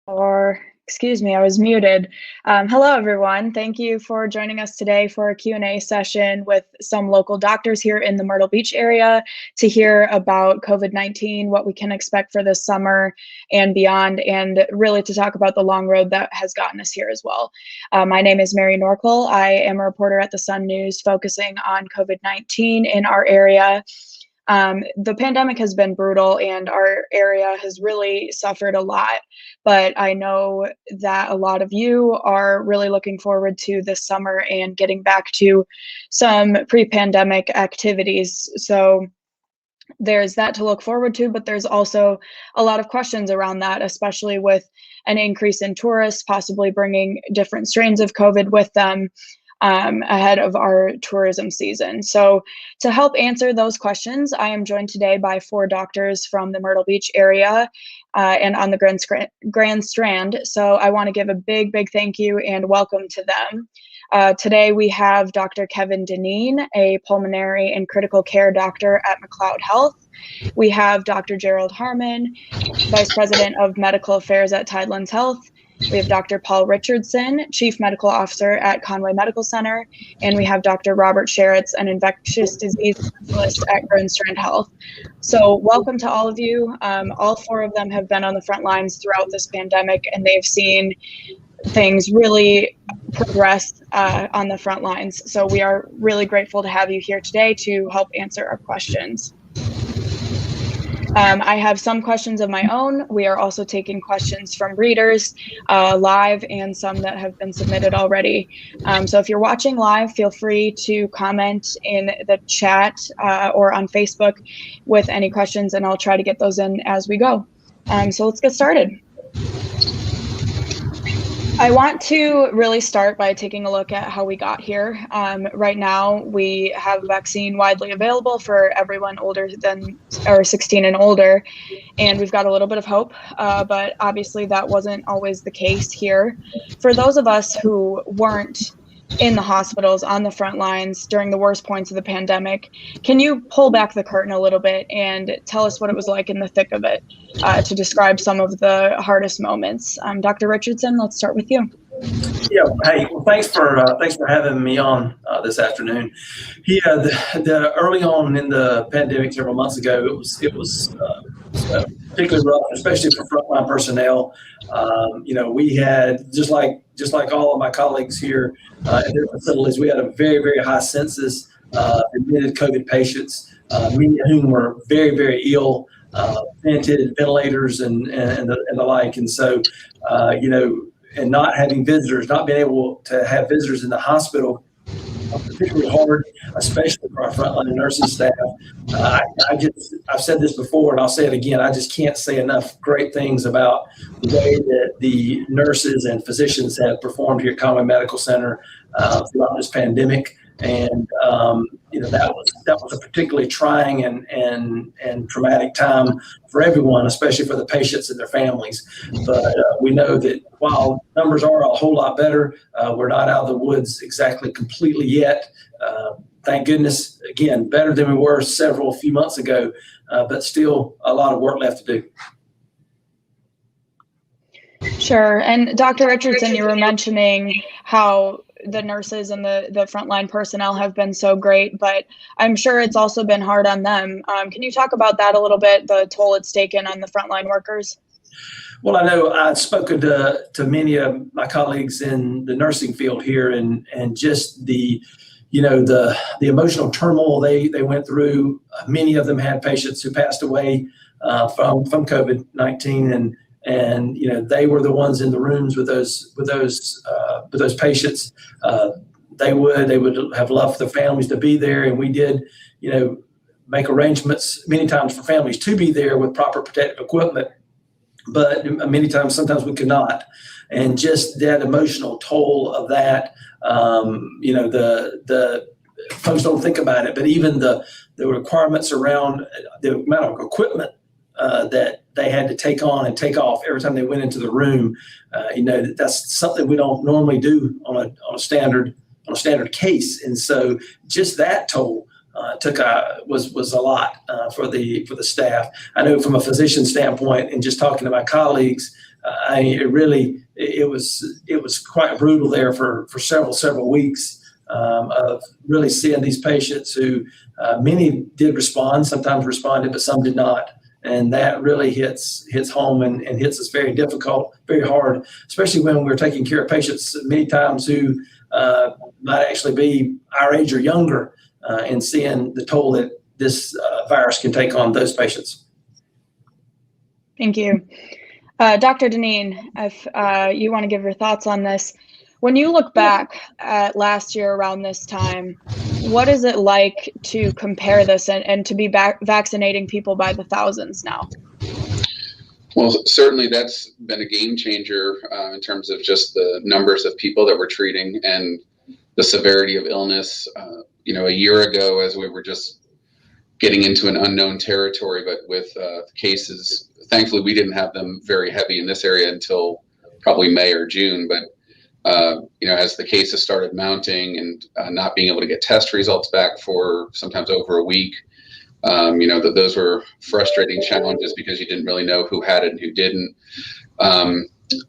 Or excuse me, I was muted. Hello, everyone. Thank you for joining us today for a Q&A session with some local doctors here in the Myrtle Beach area to hear about COVID-19, what we can expect for this summer and beyond, and really to talk about the long road that has gotten us here as well. My name is Mary Norkol. I am a reporter at the Sun News focusing on COVID-19 in our area. The pandemic has been brutal and our area has really suffered a lot, but I know that a lot of you are really looking forward to this summer and getting back to some pre-pandemic activities. So there's that to look forward to, but there's also a lot of questions around that, especially with an increase in tourists, possibly bringing different strains of COVID with them. Ahead of our tourism season. So to help answer those questions, I am joined today by 4 doctors from the Myrtle Beach area and on the Grand Strand. So I want to give a big thank you and welcome to them. Today we have Dr. Kevin DINEEN, a pulmonary and critical care doctor at MCLEOD Health. We have Dr. GERALD HARMON, Vice President of Medical Affairs at TIDLANDS Health. We have Dr. Paul Richardson, Chief Medical Officer at Conway Medical Center, and we have Dr. Robert SHERERTZ, an infectious disease specialist at Grand Strand Health. So welcome to all of you. All 4 of them have been on the front lines throughout this pandemic, and they've seen things really progress on the front lines. So we are really grateful to have you here today to help answer our questions. I have some questions of my own. We are also taking questions from readers live and some that have been submitted already. So if you're watching live, feel free to comment in the chat or on Facebook with any questions, and I'll try to get those in as we go. So let's get started. I want to really start by taking a look at how we got here. Right now, we have a vaccine widely available for everyone older than or 16 and older, and we've got a little bit of hope, but obviously that wasn't always the case here. For those of us who weren't in the hospitals on the front lines during the worst points of the pandemic, can you pull back the curtain a little bit and tell us what it was like in the thick of it to describe some of the hardest moments? Dr. Richardson, let's start with you. Yeah. Hey. Well, thanks for having me on this afternoon. Yeah. The early on in the pandemic several months ago, it was particularly rough, especially for frontline personnel. We had just like all of my colleagues here in their facilities, we had a very high census of admitted COVID patients, many of whom were very ill, vented ventilators and the like, and so and not having visitors, not being able to have visitors in the hospital, particularly hard, especially for our frontline nursing staff. I've said this before and I'll say it again, I just can't say enough great things about the way that the nurses and physicians have performed here at Conway Medical Center throughout this pandemic. And that was a particularly trying and traumatic time for everyone, especially for the patients and their families. But we know that while numbers are a whole lot better, we're not out of the woods exactly completely yet. Thank goodness, again, better than we were a few months ago, but still a lot of work left to do. Sure. And Dr. Richardson, you were mentioning how the nurses and the frontline personnel have been so great, but I'm sure it's also been hard on them. Can you talk about that a little bit, the toll it's taken on the frontline workers? Well, I know I've spoken to many of my colleagues in the nursing field here, and just the emotional turmoil they went through. Many of them had patients who passed away from COVID-19, and they were the ones in the rooms with those patients. They would have loved for the families to be there, and we did, make arrangements many times for families to be there with proper protective equipment. But many times, sometimes we could not, and just that emotional toll of that. The folks don't think about it, but even the requirements around the amount of equipment that they had to take on and take off every time they went into the room. That's something we don't normally do on a standard case, and so just that toll was a lot for the staff. I know from a physician standpoint, and just talking to my colleagues, it was quite brutal there for several weeks of really seeing these patients who many did respond, sometimes responded, but some did not. And that really hits home and hits us very hard, especially when we're taking care of patients many times who might actually be our age or younger, and seeing the toll that this virus can take on those patients. Thank you. Dr. Dineen, if you want to give your thoughts on this, when you look back at last year around this time, what is it like to compare this and to be vaccinating people by the thousands now? Well, certainly that's been a game changer in terms of just the numbers of people that we're treating and the severity of illness. A year ago, as we were just getting into an unknown territory, but with cases, thankfully we didn't have them very heavy in this area until probably May or June. But as the cases started mounting and not being able to get test results back for sometimes over a week, those were frustrating challenges because you didn't really know who had it and who didn't.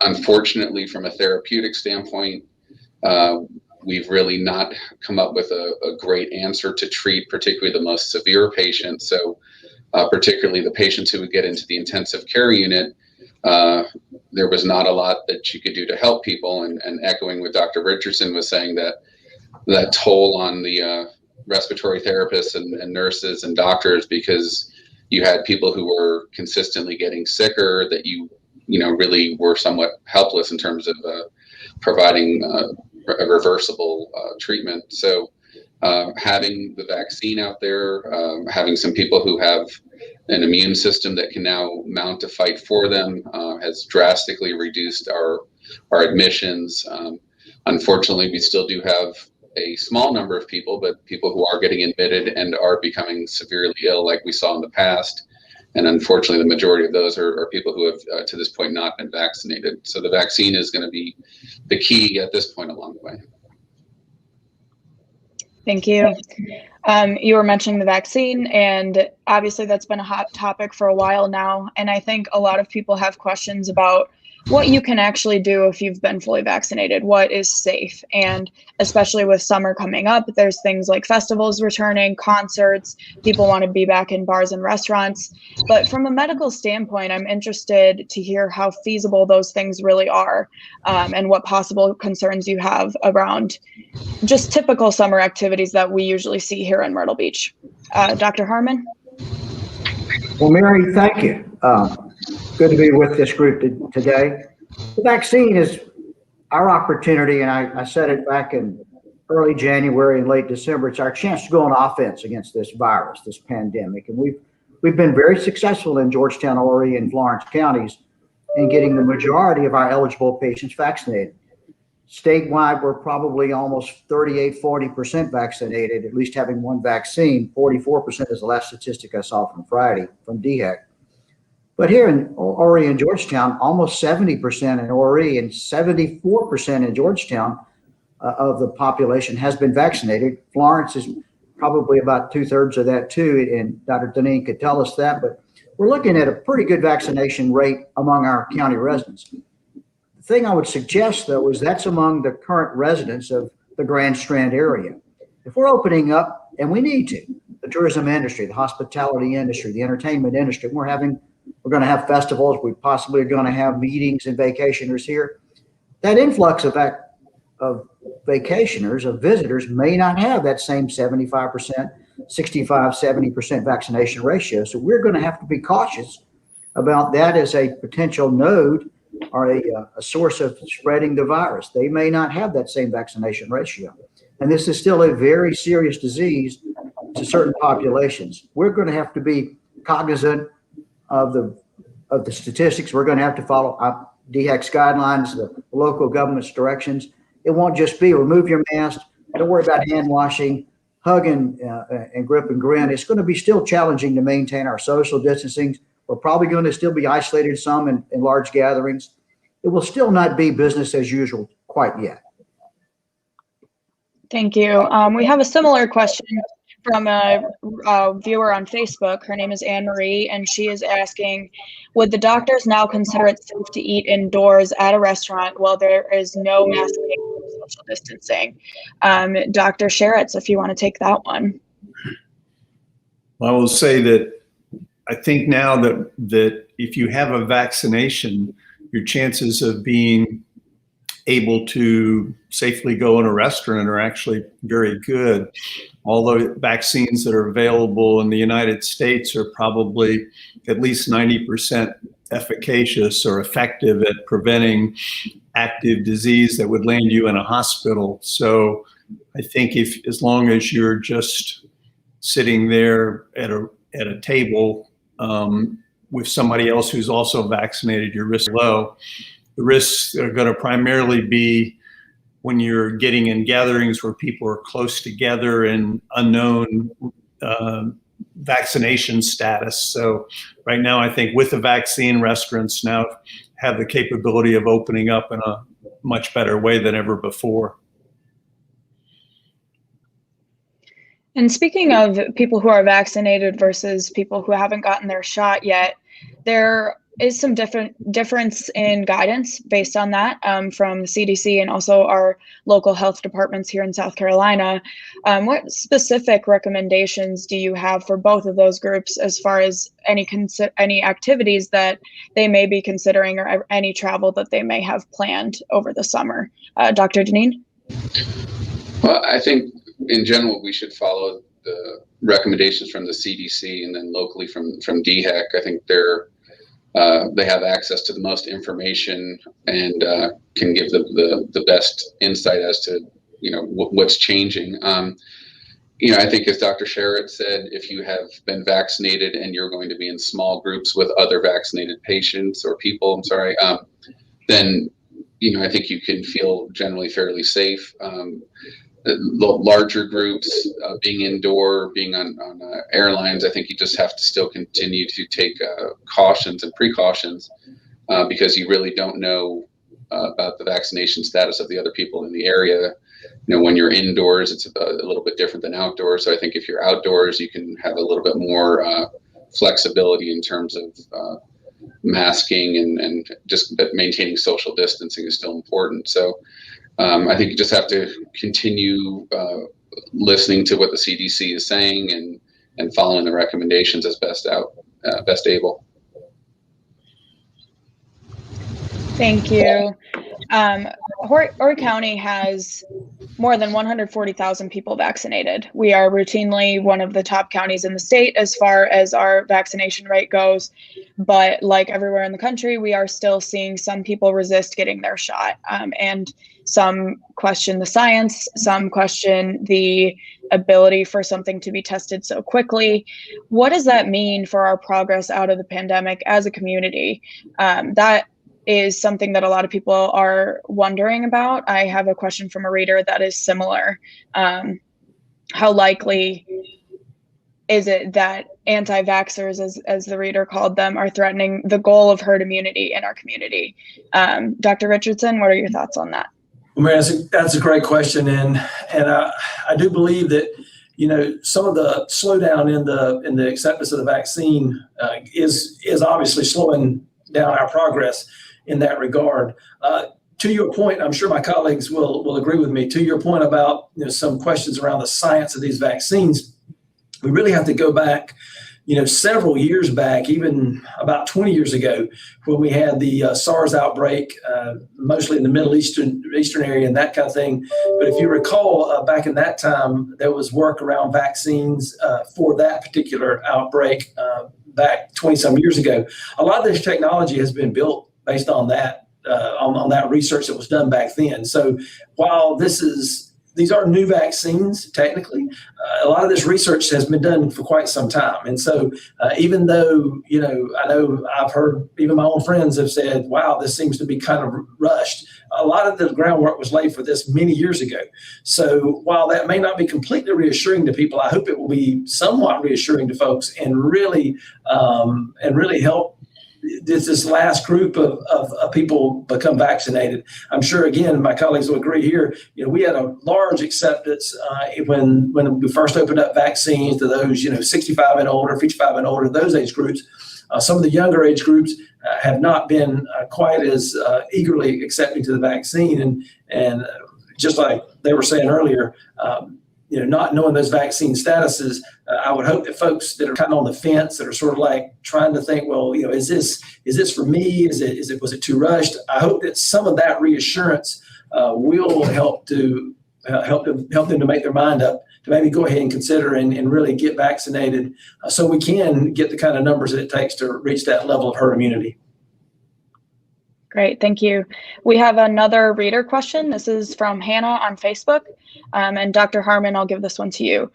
Unfortunately, from a therapeutic standpoint, we've really not come up with a great answer to treat particularly the most severe patients. So particularly the patients who would get into the intensive care unit, there was not a lot that you could do to help people. And echoing what Dr. Richardson was saying, that toll on the respiratory therapists and nurses and doctors, because you had people who were consistently getting sicker that really were somewhat helpless in terms of providing a reversible treatment. So having the vaccine out there, having some people who have an immune system that can now mount a fight for them has drastically reduced our admissions. Unfortunately, we still do have a small number of people, but people who are getting admitted and are becoming severely ill like we saw in the past. And unfortunately, the majority of those are people who have, to this point, not been vaccinated. So the vaccine is going to be the key at this point along the way. Thank you. You were mentioning the vaccine, and obviously that's been a hot topic for a while now. And I think a lot of people have questions about what you can actually do if you've been fully vaccinated, what is safe. And especially with summer coming up, there's things like festivals returning, concerts, people want to be back in bars and restaurants. But from a medical standpoint, I'm interested to hear how feasible those things really are, and what possible concerns you have around just typical summer activities that we usually see here in Myrtle Beach. Dr. Harmon? Well, Mary, thank you. Good to be with this group today. The vaccine is our opportunity, and I said it back in early January and late December. It's our chance to go on offense against this virus, this pandemic. And we've been very successful in Georgetown, Horry, and Florence counties in getting the majority of our eligible patients vaccinated. Statewide, we're probably almost 40% vaccinated, at least having one vaccine. 44% is the last statistic I saw from Friday from DHEC. But here in Horry and Georgetown, almost 70% in Horry and 74% in Georgetown of the population has been vaccinated. Florence is probably about 2/3 of that too, and Dr. Dineen could tell us that. But we're looking at a pretty good vaccination rate among our county residents. The thing I would suggest, though, is that's among the current residents of the Grand Strand area. If we're opening up, and we need to, the tourism industry, the hospitality industry, the entertainment industry, we're going to have festivals. We possibly are going to have meetings and vacationers here. That influx of vacationers, of visitors, may not have that same 75%, 65, 70% vaccination ratio. So we're going to have to be cautious about that as a potential node or a source of spreading the virus. They may not have that same vaccination ratio. And this is still a very serious disease to certain populations. We're going to have to be cognizant of the statistics. We're going to have to follow DHEC's guidelines, the local government's directions. It won't just be remove your mask, don't worry about hand washing, hug and grip and grin. It's going to be still challenging to maintain our social distancing. We're probably going to still be isolated some in large gatherings. It will still not be business as usual quite yet. Thank you. We have a similar question from a viewer on Facebook. Her name is Anne Marie, and she is asking, would the doctors now consider it safe to eat indoors at a restaurant while there is no masking or social distancing? Dr. SHERERTZ, if you want to take that one. I will say that I think now that if you have a vaccination, your chances of being able to safely go in a restaurant are actually very good. Although vaccines that are available in the United States are probably at least 90% efficacious or effective at preventing active disease that would land you in a hospital. So I think as long as you're just sitting there at a table with somebody else who's also vaccinated, your risk is low. The risks are going to primarily be when you're getting in gatherings where people are close together and unknown vaccination status. So right now, I think with the vaccine, restaurants now have the capability of opening up in a much better way than ever before. And speaking of people who are vaccinated versus people who haven't gotten their shot yet, there is some difference in guidance based on that from the CDC and also our local health departments here in South Carolina. What specific recommendations do you have for both of those groups as far as any activities that they may be considering or any travel that they may have planned over the summer? Dr. DINEEN? Well, I think in general, we should follow the recommendations from the CDC and then locally from DHEC. I think they have access to the most information and can give the best insight as to what's changing. I think as Dr. SHERERTZ said, if you have been vaccinated and you're going to be in small groups with other vaccinated patients or people, then I think you can feel generally fairly safe. The larger groups, being indoor, being on airlines, I think you just have to still continue to take cautions and precautions because you really don't know about the vaccination status of the other people in the area. When you're indoors, it's a little bit different than outdoors. So I think if you're outdoors, you can have a little bit more flexibility in terms of masking and just maintaining social distancing is still important. So I think you just have to continue listening to what the CDC is saying and following the recommendations as best able. Thank you. Horry County has more than 140,000 people vaccinated. We are routinely one of the top counties in the state as far as our vaccination rate goes. But like everywhere in the country, we are still seeing some people resist getting their shot. And some question the science, some question the ability for something to be tested so quickly. What does that mean for our progress out of the pandemic as a community? That is something that a lot of people are wondering about. I have a question from a reader that is similar. How likely is it that anti-vaxxers, as the reader called them, are threatening the goal of herd immunity in our community? Dr. Richardson, what are your thoughts on that? Well, Mary, that's a great question, and I do believe that some of the slowdown in the acceptance of the vaccine is obviously slowing down our progress in that regard. To your point, I'm sure my colleagues will agree with me. To your point about some questions around the science of these vaccines, we really have to go back, several years back, even about 20 years ago, when we had the SARS outbreak, mostly in the Middle Eastern area and that kind of thing. But if you recall, back in that time, there was work around vaccines for that particular outbreak back 20-some years ago. A lot of this technology has been built based on that, on that research that was done back then. So while these are new vaccines, technically, a lot of this research has been done for quite some time. And so even though, I know I've heard even my own friends have said, wow, this seems to be kind of rushed. A lot of the groundwork was laid for this many years ago. So while that may not be completely reassuring to people, I hope it will be somewhat reassuring to folks and really help this last group of people become vaccinated. I'm sure, again, my colleagues will agree here, we had a large acceptance when we first opened up vaccines to those, 65 and older, 55 and older, those age groups. Some of the younger age groups have not been quite as eagerly accepting to the vaccine. And just like they were saying earlier, not knowing those vaccine statuses, I would hope that folks that are kind of on the fence, that are sort of like trying to think, well, is this for me? Was it too rushed? I hope that some of that reassurance will help them to make their mind up to maybe go ahead and consider and really get vaccinated, so we can get the kind of numbers that it takes to reach that level of herd immunity. Great, thank you. We have another reader question. This is from Hannah on Facebook. And Dr. Harmon, I'll give this one to you.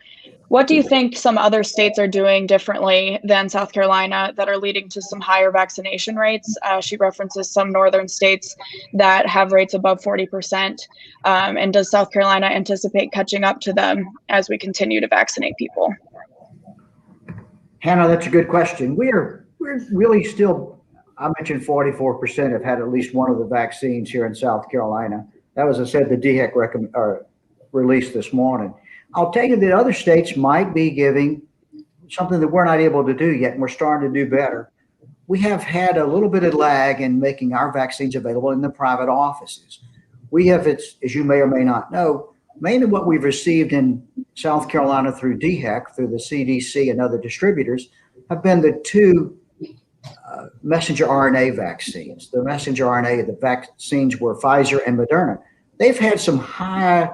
What do you think some other states are doing differently than South Carolina that are leading to some higher vaccination rates? She references some northern states that have rates above 40%. And does South Carolina anticipate catching up to them as we continue to vaccinate people? Hannah, that's a good question. We're really still, I mentioned 44% have had at least one of the vaccines here in South Carolina. That was, I said, the DHEC release this morning. I'll tell you that other states might be giving something that we're not able to do yet, and we're starting to do better. We have had a little bit of lag in making our vaccines available in the private offices. We have, as you may or may not know, mainly what we've received in South Carolina through DHEC, through the CDC and other distributors, have been the two messenger RNA vaccines. The messenger RNA, the vaccines were Pfizer and Moderna. They've had some high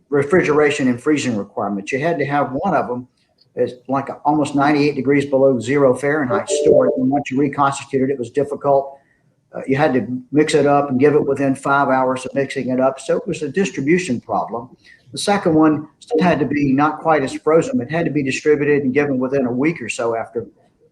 refrigeration and freezing requirements. You had to have one of them is like almost 98 degrees below 0 Fahrenheit stored. And once you reconstituted it, it was difficult. You had to mix it up and give it within 5 hours of mixing it up. So it was a distribution problem. The second one still had to be not quite as frozen. It had to be distributed and given within a week or so after,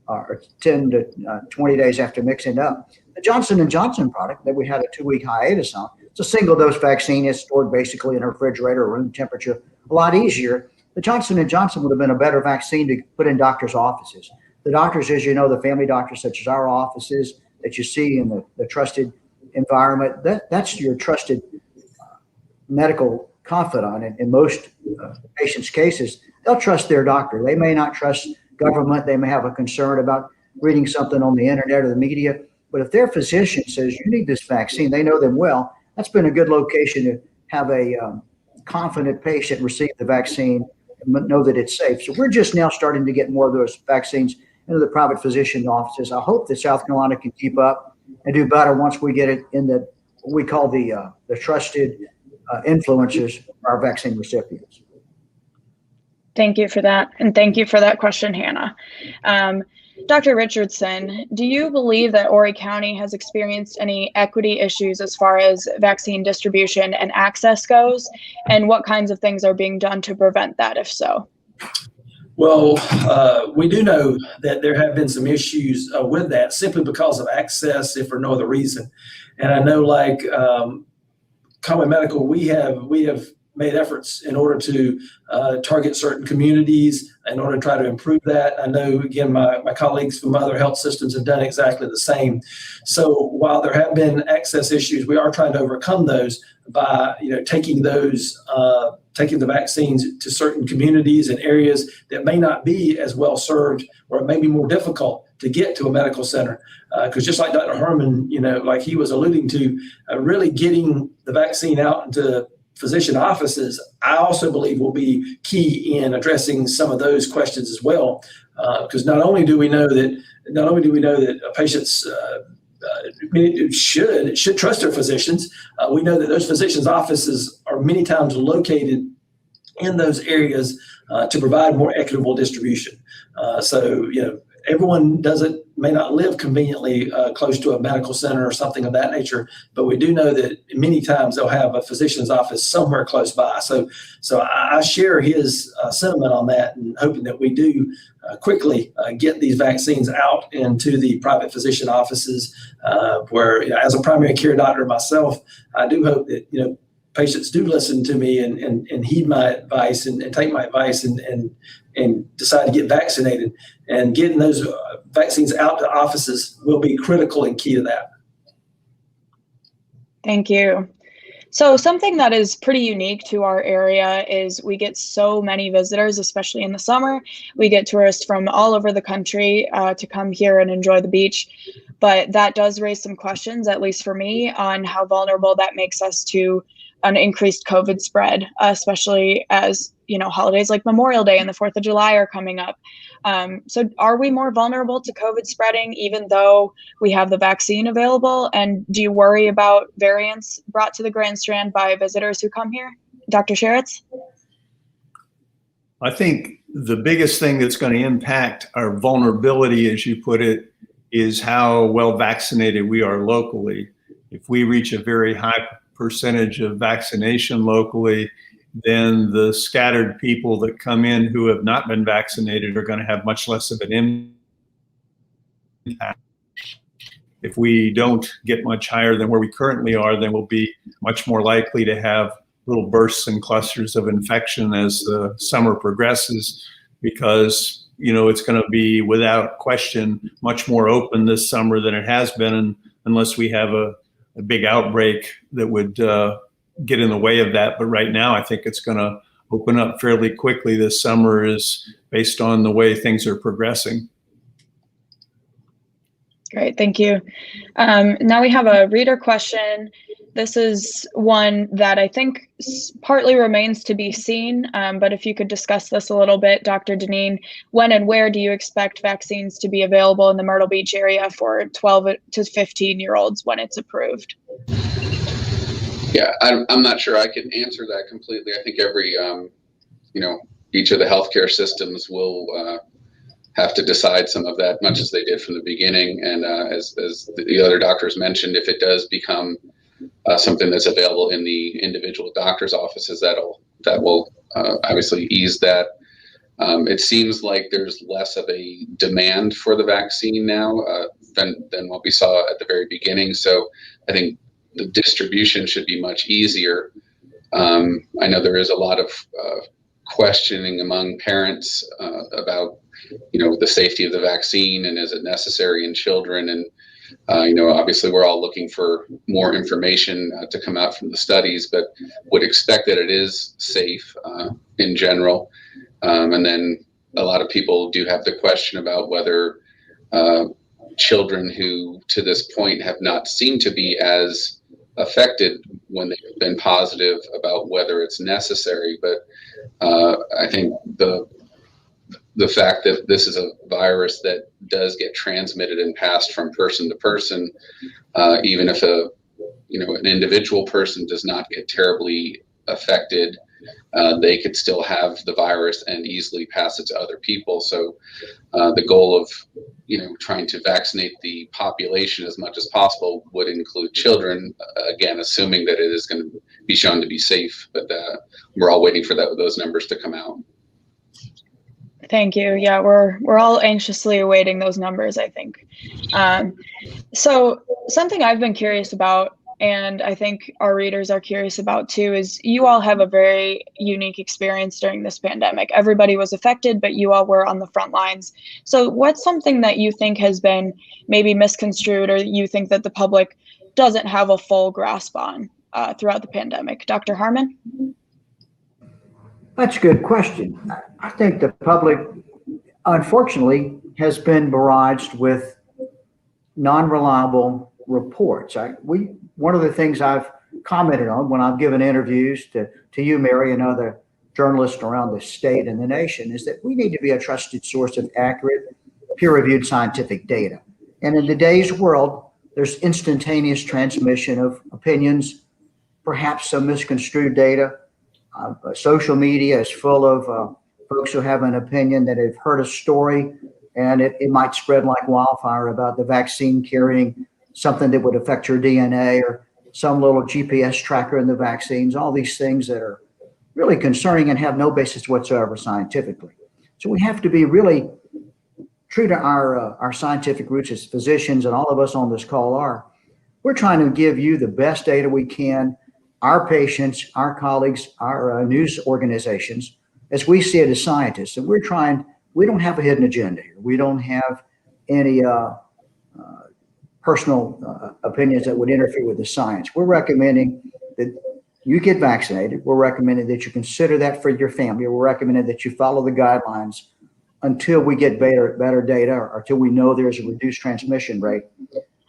or 10 to 20 days after mixing it up. The Johnson & Johnson product that we had a 2-week hiatus on, it's a single dose vaccine. It's stored basically in a refrigerator or room temperature, a lot easier. The Johnson & Johnson would have been a better vaccine to put in doctors' offices. The doctors, as you know, the family doctors, such as our offices that you see in the trusted environment, that's your trusted medical confidant. In most patients' cases, they'll trust their doctor. They may not trust government. They may have a concern about reading something on the internet or the media. But if their physician says you need this vaccine, they know them well. That's been a good location to have a confident patient receive the vaccine and know that it's safe. So we're just now starting to get more of those vaccines into the private physician offices. I hope that South Carolina can keep up and do better once we get it in what we call the trusted influencers, our vaccine recipients. Thank you for that. And thank you for that question, Hannah. Dr. Richardson, do you believe that Horry County has experienced any equity issues as far as vaccine distribution and access goes? And what kinds of things are being done to prevent that, if so? Well, we do know that there have been some issues with that simply because of access, if for no other reason. And I know, like Common Medical, we have made efforts in order to target certain communities in order to try to improve that. I know, again, my colleagues from other health systems have done exactly the same. So while there have been access issues, we are trying to overcome those by taking the vaccines to certain communities and areas that may not be as well served, or it may be more difficult to get to a medical center. Because just like Dr. Harmon, like he was alluding to, really getting the vaccine out into physician offices, I also believe will be key in addressing some of those questions as well. Because not only do we know that patients should trust their physicians, we know that those physicians' offices are many times located in those areas to provide more equitable distribution. So everyone may not live conveniently close to a medical center or something of that nature, but we do know that many times they'll have a physician's office somewhere close by. So I share his sentiment on that, and hoping that we do quickly get these vaccines out into the private physician offices, where as a primary care doctor myself, I do hope that patients do listen to me and heed my advice and take my advice and decide to get vaccinated. And getting those vaccines out to offices will be critical and key to that. Thank you. So something that is pretty unique to our area is we get so many visitors, especially in the summer. We get tourists from all over the country to come here and enjoy the beach. But that does raise some questions, at least for me, on how vulnerable that makes us to an increased COVID spread, especially as, you know, holidays like Memorial Day and the 4th of July are coming up. So are we more vulnerable to COVID spreading even though we have the vaccine available? And do you worry about variants brought to the Grand Strand by visitors who come here? Dr. SHERERTZ? I think the biggest thing that's going to impact our vulnerability, as you put it, is how well vaccinated we are locally. If we reach a very high percentage of vaccination locally, then the scattered people that come in who have not been vaccinated are going to have much less of an impact. If we don't get much higher than where we currently are, then we'll be much more likely to have little bursts and clusters of infection as the summer progresses, because, you know, it's going to be without question much more open this summer than it has been, and unless we have a big outbreak that would get in the way of that. But right now, I think it's going to open up fairly quickly this summer, is based on the way things are progressing. Great, thank you. Now we have a reader question. This is one that I think partly remains to be seen, but if you could discuss this a little bit, Dr. DINEEN, when and where do you expect vaccines to be available in the Myrtle Beach area for 12 to 15-year-olds when it's approved? Yeah, I'm not sure I can answer that completely. I think every, you know, each of the healthcare systems will have to decide some of that, much as they did from the beginning. And as the other doctors mentioned, if it does become something that's available in the individual doctor's offices, that will obviously ease that. It seems like there's less of a demand for the vaccine now than what we saw at the very beginning. So I think the distribution should be much easier. I know there is a lot of questioning among parents about, you know, the safety of the vaccine and is it necessary in children. And you know, obviously we're all looking for more information to come out from the studies, but would expect that it is safe in general. And then a lot of people do have the question about whether children who to this point have not seemed to be as affected when they've been positive, about whether it's necessary. But I think the fact that this is a virus that does get transmitted and passed from person to person, even if an individual person does not get terribly affected, they could still have the virus and easily pass it to other people. So the goal of, you know, trying to vaccinate the population as much as possible would include children, again, assuming that it is going to be shown to be safe. But we're all waiting for those numbers to come out. Thank you. Yeah, we're all anxiously awaiting those numbers, I think. So something I've been curious about, and I think our readers are curious about too, is you all have a very unique experience during this pandemic. Everybody was affected, but you all were on the front lines. So what's something that you think has been maybe misconstrued, or you think that the public doesn't have a full grasp on throughout the pandemic? Dr. Harmon? That's a good question. I think the public, unfortunately, has been barraged with non-reliable reports. One of the things I've commented on when I've given interviews to you, Mary, and other journalists around the state and the nation is that we need to be a trusted source of accurate, peer-reviewed scientific data. And in today's world, there's instantaneous transmission of opinions, perhaps some misconstrued data. Social media is full of folks who have an opinion that have heard a story, and it might spread like wildfire about the vaccine carrying something that would affect your DNA, or some little GPS tracker in the vaccines, all these things that are really concerning and have no basis whatsoever scientifically. So we have to be really true to our scientific roots as physicians, and all of us on this call are. We're trying to give you the best data we can, our patients, our colleagues, our news organizations, as we see it as scientists. And we don't have a hidden agenda here. We don't have any personal opinions that would interfere with the science. We're recommending that you get vaccinated. We're recommending that you consider that for your family. We're recommending that you follow the guidelines until we get better data or until we know there's a reduced transmission rate.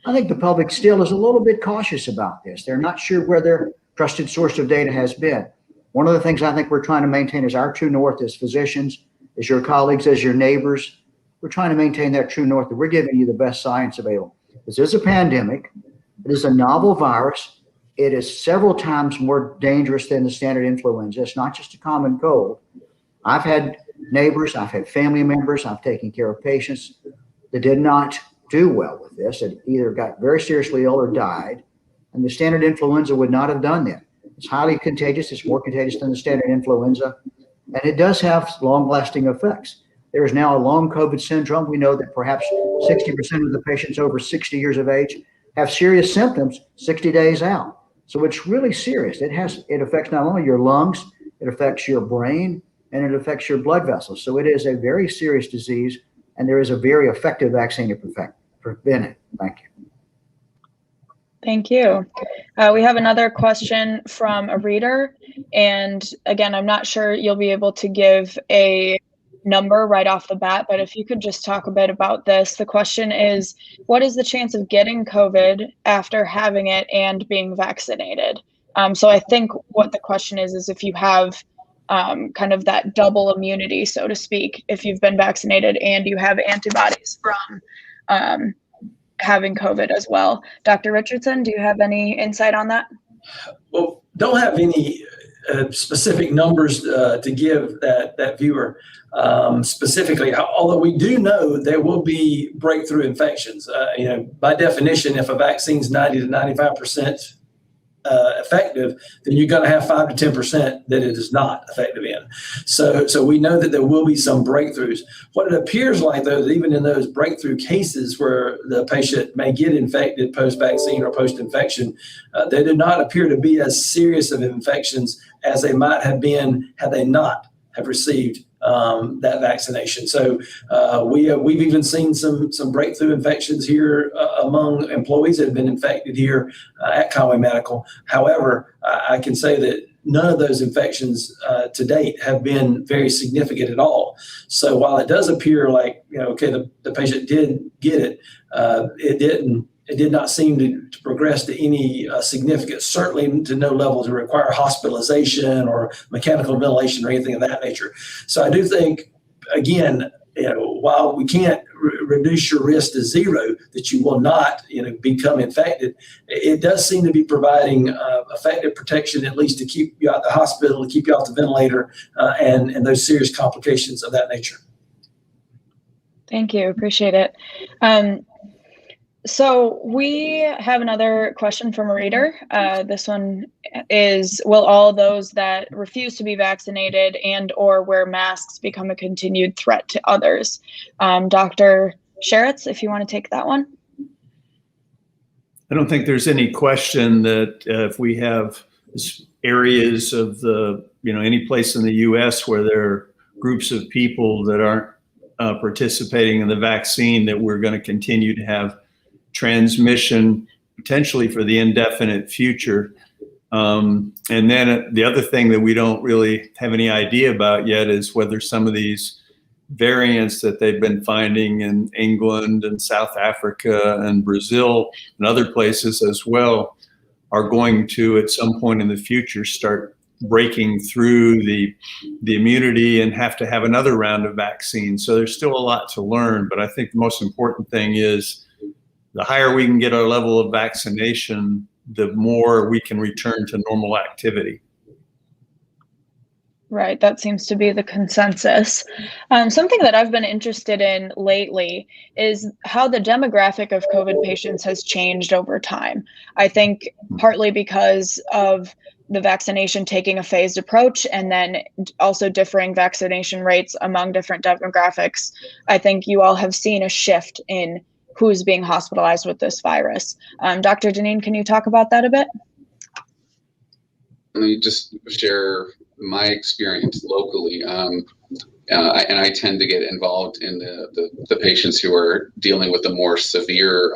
I think the public still is a little bit cautious about this. They're not sure where their trusted source of data has been. One of the things I think we're trying to maintain is our true north as physicians, as your colleagues, as your neighbors. We're trying to maintain that true north that we're giving you the best science available. This is a pandemic. It is a novel virus. It is several times more dangerous than the standard influenza. It's not just a common cold. I've had neighbors, I've had family members, I've taken care of patients that did not do well with this, that either got very seriously ill or died, and the standard influenza would not have done that. It's highly contagious. It's more contagious than the standard influenza, and it does have long-lasting effects. There is now a long COVID syndrome. We know that perhaps 60% of the patients over 60 years of age have serious symptoms 60 days out. So it's really serious. It affects not only your lungs, it affects your brain, and it affects your blood vessels. So it is a very serious disease, and there is a very effective vaccine to prevent it. Thank you. Thank you. We have another question from a reader. And again, I'm not sure you'll be able to give a number right off the bat, but if you could just talk a bit about this. The question is, what is the chance of getting COVID after having it and being vaccinated? So I think what the question is if you have kind of that double immunity, so to speak, if you've been vaccinated and you have antibodies from having COVID as well. Dr. Richardson, do you have any insight on that? Well, don't have any specific numbers to give that viewer specifically, although we do know there will be breakthrough infections. By definition, if a vaccine's 90 to 95% effective, then you're going to have 5 to 10% that it is not effective in. So we know that there will be some breakthroughs. What it appears like, though, is even in those breakthrough cases where the patient may get infected post-vaccine or post-infection, they do not appear to be as serious of infections as they might have been had they not have received that vaccination. So we've even seen some breakthrough infections here among employees that have been infected here at Conway Medical. However, I can say that none of those infections to date have been very significant at all. So while it does appear like, okay, the patient did get it, it did not seem to progress to any significance, certainly to no level to require hospitalization or mechanical ventilation or anything of that nature. So I do think, again, while we can't reduce your risk to zero, that you will not, become infected, it does seem to be providing effective protection, at least to keep you out of the hospital, to keep you off the ventilator, and those serious complications of that nature. Thank you. Appreciate it. So we have another question from a reader. This one is, will all those that refuse to be vaccinated and or wear masks become a continued threat to others? Dr. SHERERTZ, if you want to take that one. I don't think there's any question that if we have areas of any place in the U.S. where there are groups of people that aren't participating in the vaccine, that we're going to continue to have transmission potentially for the indefinite future. And then the other thing that we don't really have any idea about yet is whether some of these variants that they've been finding in England and South Africa and Brazil and other places as well are going to, at some point in the future, start breaking through the immunity and have to have another round of vaccines. So there's still a lot to learn, but I think the most important thing is the higher we can get our level of vaccination, the more we can return to normal activity. Right, that seems to be the consensus. Something that I've been interested in lately is how the demographic of COVID patients has changed over time. I think partly because of the vaccination taking a phased approach and then also differing vaccination rates among different demographics. I think you all have seen a shift in who's being hospitalized with this virus. Dr. DINEEN, can you talk about that a bit? Let me just share my experience locally. And I tend to get involved in the patients who are dealing with the more severe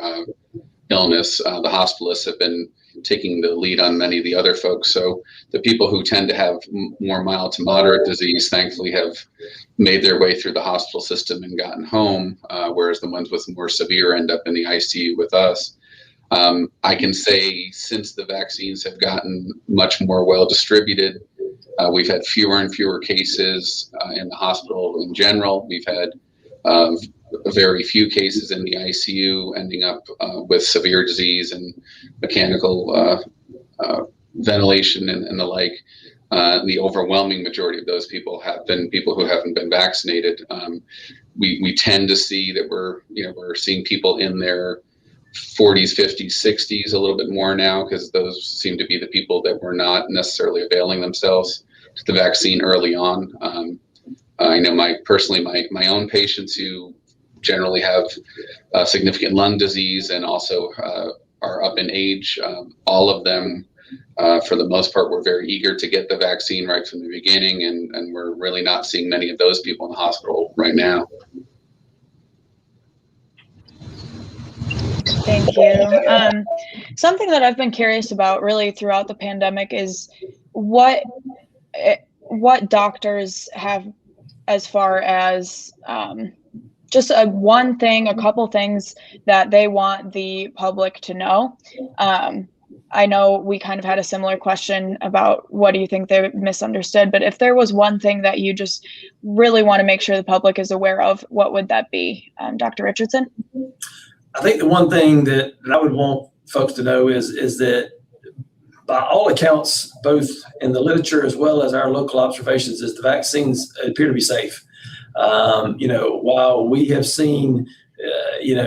illness. The hospitalists have been taking the lead on many of the other folks. So the people who tend to have more mild to moderate disease, thankfully, have made their way through the hospital system and gotten home, whereas the ones with more severe end up in the ICU with us. I can say since the vaccines have gotten much more well distributed, we've had fewer and fewer cases in the hospital in general. We've had very few cases in the ICU ending up with severe disease and mechanical ventilation and the like. The overwhelming majority of those people have been people who haven't been vaccinated. We tend to see that we're seeing people in their 40s, 50s, 60s a little bit more now, because those seem to be the people that were not necessarily availing themselves to the vaccine early on. I know my own patients who generally have significant lung disease and also are up in age. All of them, for the most part, were very eager to get the vaccine right from the beginning, and we're really not seeing many of those people in the hospital right now. Thank you. Something that I've been curious about really throughout the pandemic is what doctors have as far as just a couple things that they want the public to know. I know we kind of had a similar question about what do you think they misunderstood, but if there was one thing that you just really want to make sure the public is aware of, what would that be? Dr. Richardson? I think the one thing that I would want folks to know is that by all accounts, both in the literature as well as our local observations, is the vaccines appear to be safe. While we have seen,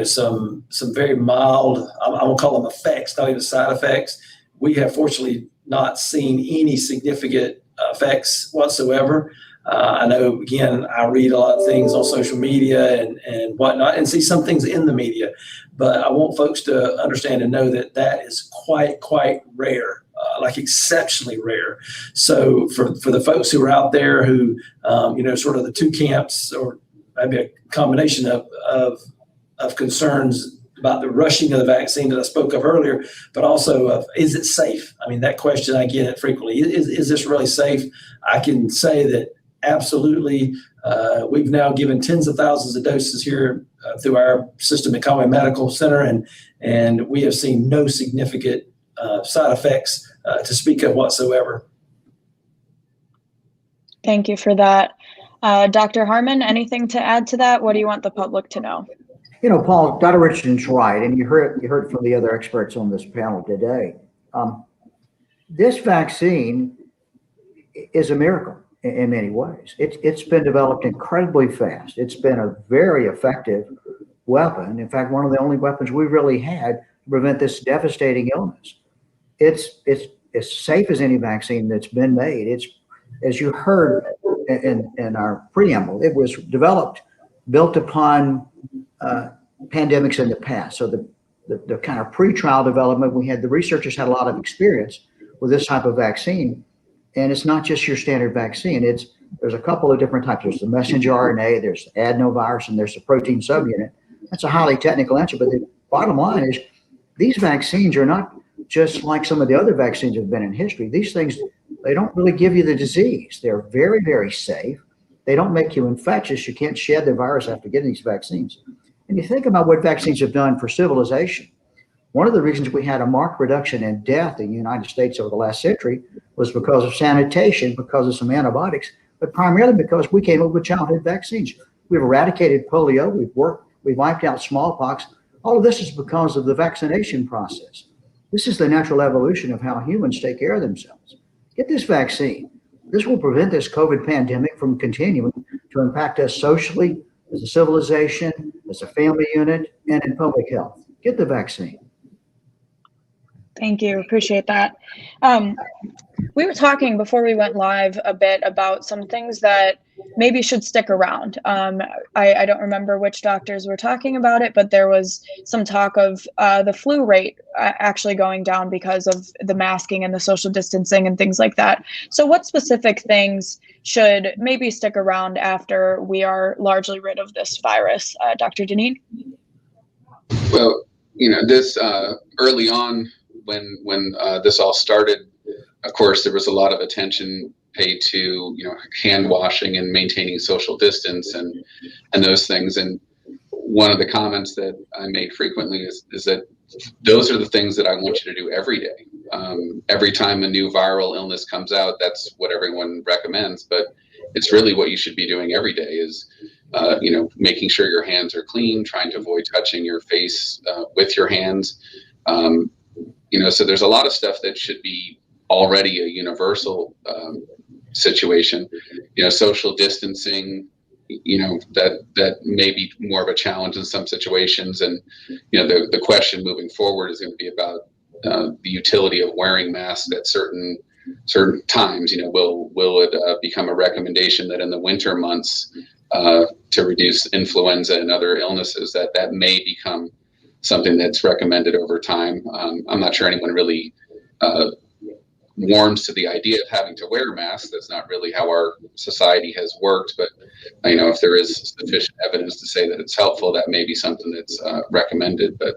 some very mild, I won't call them effects, not even side effects, we have fortunately not seen any significant effects whatsoever. I know, again, I read a lot of things on social media and whatnot, and see some things in the media, but I want folks to understand and know that that is quite rare, like exceptionally rare. So for the folks who are out there who, sort of the two camps, or maybe a combination of concerns about the rushing of the vaccine that I spoke of earlier, but also of, is it safe? I mean, that question, I get it frequently. Is this really safe? I can say that absolutely. We've now given tens of thousands of doses here through our system at Conway Medical Center, and we have seen no significant side effects to speak of whatsoever. Thank you for that. Dr. Harmon, anything to add to that? What do you want the public to know? Paul, Dr. Richardson's right, and you heard from the other experts on this panel today. This vaccine is a miracle in many ways. It's been developed incredibly fast. It's been a very effective weapon. In fact, one of the only weapons we really had to prevent this devastating illness. It's as safe as any vaccine that's been made. It's, as you heard in our preamble, it was built upon pandemics in the past. So the kind of pre-trial development, the researchers had a lot of experience with this type of vaccine. And it's not just your standard vaccine. There's a couple of different types. There's the messenger RNA, there's the adenovirus, and there's the protein subunit. That's a highly technical answer, but the bottom line is these vaccines are not just like some of the other vaccines that have been in history. These things, they don't really give you the disease. They're very, very safe. They don't make you infectious. You can't shed the virus after getting these vaccines. And you think about what vaccines have done for civilization. One of the reasons we had a marked reduction in death in the United States over the last century was because of sanitation, because of some antibiotics, but primarily because we came up with childhood vaccines. We've eradicated polio, we've wiped out smallpox. All of this is because of the vaccination process. This is the natural evolution of how humans take care of themselves. Get this vaccine. This will prevent this COVID pandemic from continuing to impact us socially, as a civilization, as a family unit, and in public health. Get the vaccine. Thank you. Appreciate that. We were talking before we went live a bit about some things that maybe should stick around. I don't remember which doctors were talking about it, but there was some talk of the flu rate actually going down because of the masking and the social distancing and things like that. So what specific things should maybe stick around after we are largely rid of this virus? Dr. DINEEN? Well, this early on when this all started, of course, there was a lot of attention paid to, hand washing and maintaining social distance and those things. And one of the comments that I make frequently is that those are the things that I want you to do every day. Every time a new viral illness comes out, that's what everyone recommends. But it's really what you should be doing every day is, making sure your hands are clean, trying to avoid touching your face with your hands. So there's a lot of stuff that should be already a universal situation. Social distancing, that may be more of a challenge in some situations. And, the question moving forward is going to be about the utility of wearing masks at certain times. Will it become a recommendation that in the winter months to reduce influenza and other illnesses, that may become something that's recommended over time. I'm not sure anyone really warms to the idea of having to wear masks. That's not really how our society has worked. But if there is sufficient evidence to say that it's helpful, that may be something that's recommended. But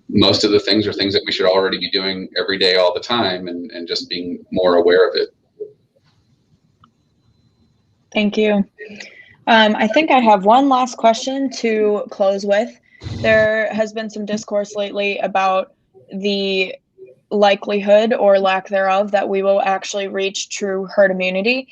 most of the things are things that we should already be doing every day, all the time, and just being more aware of it. Thank you. I think I have one last question to close with. There has been some discourse lately about the likelihood or lack thereof that we will actually reach true herd immunity.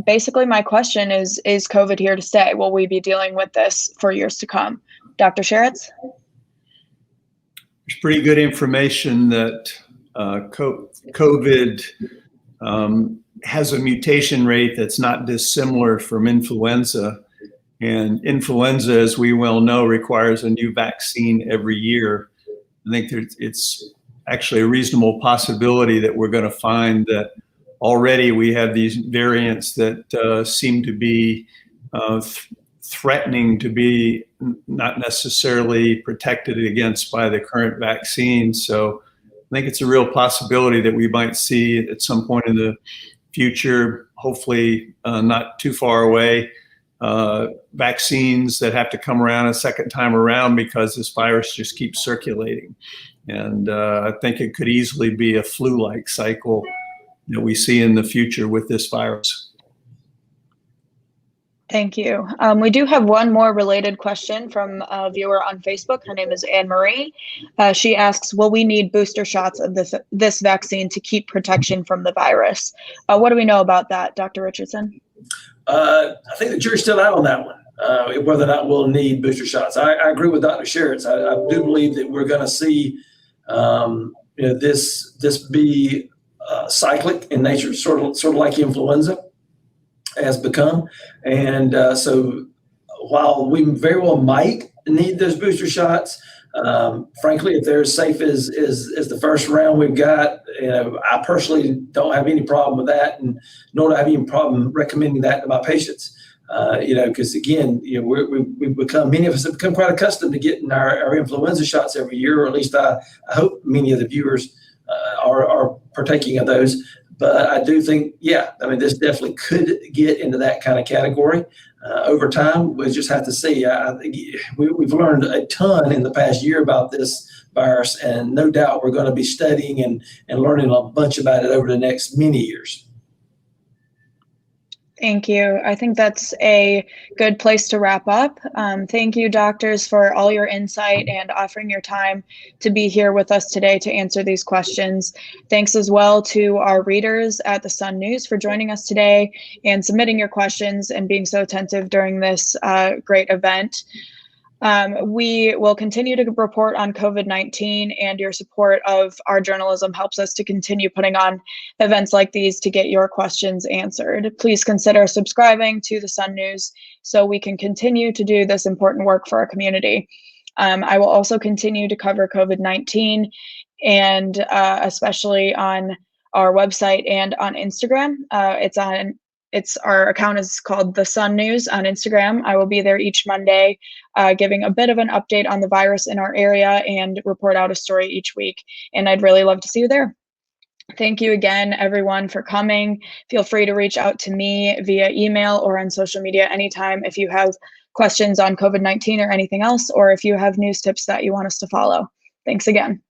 Basically, my question is COVID here to stay? Will we be dealing with this for years to come? Dr. SHERERTZ? There's pretty good information that COVID has a mutation rate that's not dissimilar from influenza. And influenza, as we well know, requires a new vaccine every year. I think it's actually a reasonable possibility that we're going to find that already we have these variants that seem to be threatening to be not necessarily protected against by the current vaccine. So I think it's a real possibility that we might see at some point in the future, hopefully not too far away, vaccines that have to come around a second time around because this virus just keeps circulating. And I think it could easily be a flu-like cycle that we see in the future with this virus. Thank you. We do have one more related question from a viewer on Facebook. Her name is Anne-Marie. She asks, will we need booster shots of this vaccine to keep protection from the virus? What do we know about that, Dr. Richardson? I think the jury's still out on that one, whether or not we'll need booster shots. I agree with Dr. SHERERTZ. I do believe that we're going to see this be cyclic in nature, sort of like influenza has become. And so while we very well might need those booster shots, frankly, if they're as safe as the first round we've got, I personally don't have any problem with that, and nor do I have any problem recommending that to my patients. Because again, many of us have become quite accustomed to getting our influenza shots every year, or at least I hope many of the viewers are partaking of those. But I do think, this definitely could get into that kind of category over time. We just have to see. I think we've learned a ton in the past year about this virus, and no doubt we're going to be studying and learning a bunch about it over the next many years. Thank you. I think that's a good place to wrap up. Thank you, doctors, for all your insight and offering your time to be here with us today to answer these questions. Thanks as well to our readers at the Sun News for joining us today and submitting your questions and being so attentive during this great event. We will continue to report on COVID-19, and your support of our journalism helps us to continue putting on events like these to get your questions answered. Please consider subscribing to the Sun News so we can continue to do this important work for our community. I will also continue to cover COVID-19 and especially on our website and on Instagram. Our account is called The Sun News on Instagram. I will be there each Monday, giving a bit of an update on the virus in our area and report out a story each week. And I'd really love to see you there. Thank you again, everyone, for coming. Feel free to reach out to me via email or on social media anytime if you have questions on COVID-19 or anything else, or if you have news tips that you want us to follow. Thanks again.